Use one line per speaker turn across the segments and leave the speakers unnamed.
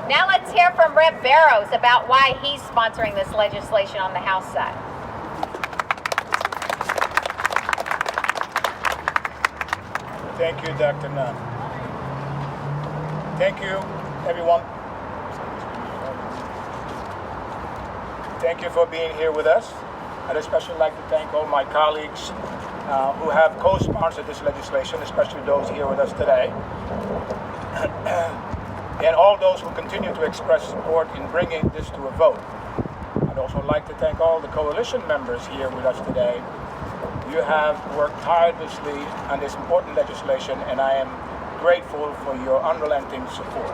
Now let's hear from Rep. Barrows about why he's sponsoring this legislation on the House side.
Thank you, Dr. Nunn. Thank you, everyone. Thank you for being here with us. I'd especially like to thank all my colleagues who have co-sponsored this legislation, especially those here with us today, and all those who continue to express support in bringing this to a vote. I'd also like to thank all the coalition members here with us today. You have worked tirelessly on this important legislation, and I am grateful for your unrelenting support.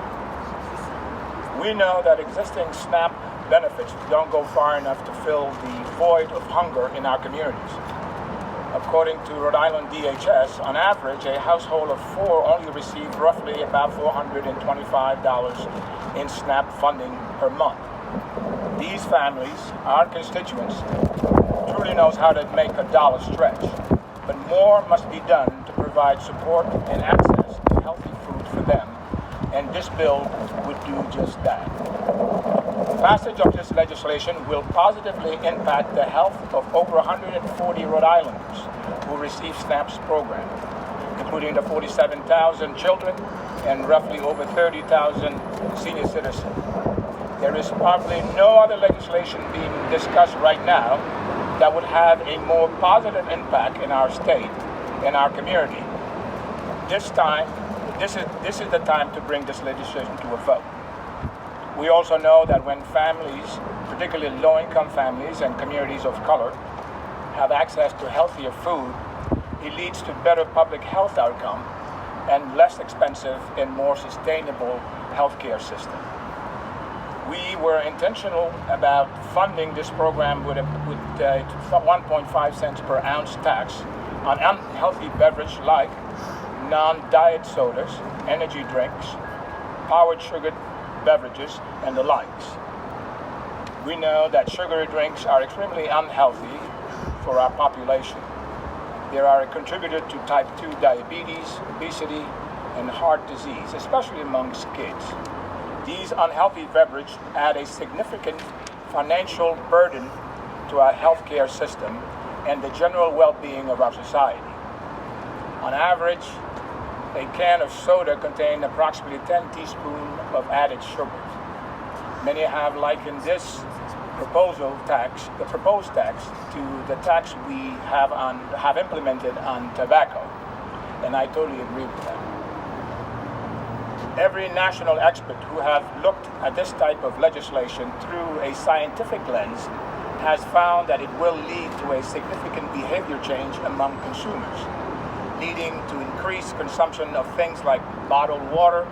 We know that existing SNAP benefits don't go far enough to fill the void of hunger in our communities. According to Rhode Island DHS, on average, a household of 4 only receives roughly about $425 in SNAP funding per month. These families, our constituents, truly knows how to make a dollar stretch, but more must be done to provide support and access to healthy food for them, and this bill would do just that. Passage of this legislation will positively impact the health of over 140 Rhode Islanders who receive SNAP's program, including the 47,000 children and roughly over 30,000 senior citizens. There is probably no other legislation being discussed right now that would have a more positive impact in our state and our community. This is the time to bring this legislation to a vote. We also know that when families, particularly low-income families and communities of color, have access to healthier food, it leads to better public health outcome and less expensive and more sustainable healthcare system. We were intentional about funding this program with 1.5 cents per ounce tax on unhealthy beverage like non-diet sodas, energy drinks, powered sugared beverages, and the likes. We know that sugary drinks are extremely unhealthy for our population. They are a contributor to type 2 diabetes, obesity, and heart disease, especially amongst kids. These unhealthy beverages add a significant financial burden to our healthcare system and the general well-being of our society. On average, a can of soda contains approximately 10 teaspoons of added sugar. Many have likened this proposed tax to the tax we have implemented on tobacco, and I totally agree with that. Every national expert who have looked at this type of legislation through a scientific lens has found that it will lead to a significant behavior change among consumers, leading to increased consumption of things like bottled water,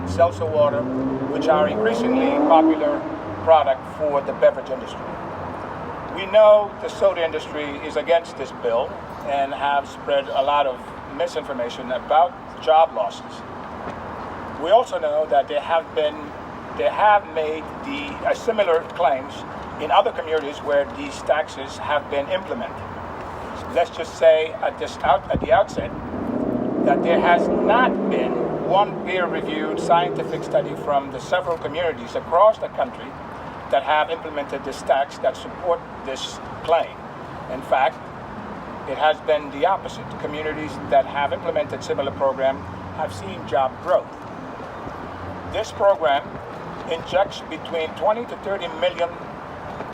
seltzer water, which are increasingly popular product for the beverage industry. We know the soda industry is against this bill and have spread a lot of misinformation about job losses. We also know that they have made similar claims in other communities where these taxes have been implemented. Let's just say at the outset that there has not been one peer-reviewed scientific study from the several communities across the country that have implemented this tax that support this claim. In fact, it has been the opposite. Communities that have implemented similar programs have seen job growth. This program injects between 20 to 30 million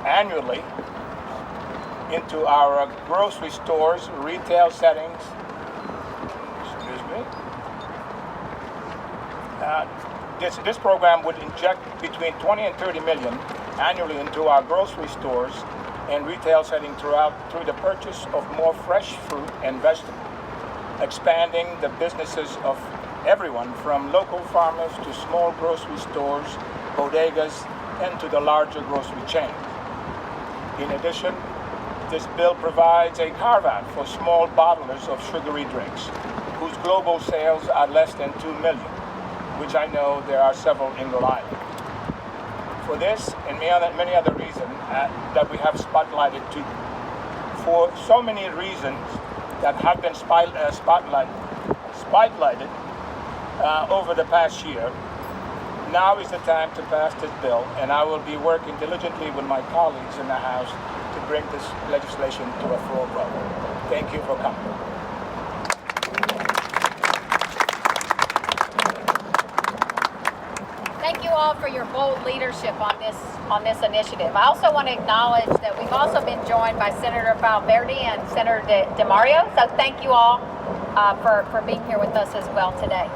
annually into our grocery stores, retail settings. This program would inject between 20 and 30 million annually into our grocery stores and retail settings through the purchase of more fresh fruit and vegetables, expanding the businesses of everyone from local farmers to small grocery stores, bodegas, and to the larger grocery chains. In addition, this bill provides a carve-out for small bottlers of sugary drinks, whose global sales are less than 2 million, which I know there are several in Rhode Island. For this and many other reasons that we have spotlighted too. For so many reasons that have been spotlighted over the past year, Now is the time to pass this bill, and I will be working diligently with my colleagues in the House to bring this legislation to a full vote. Thank you for coming.
Thank you all for your bold leadership on this initiative. I also want to acknowledge that we've also been joined by Senator Valverde and Senator DeMario. So thank you all for being here with us as well today.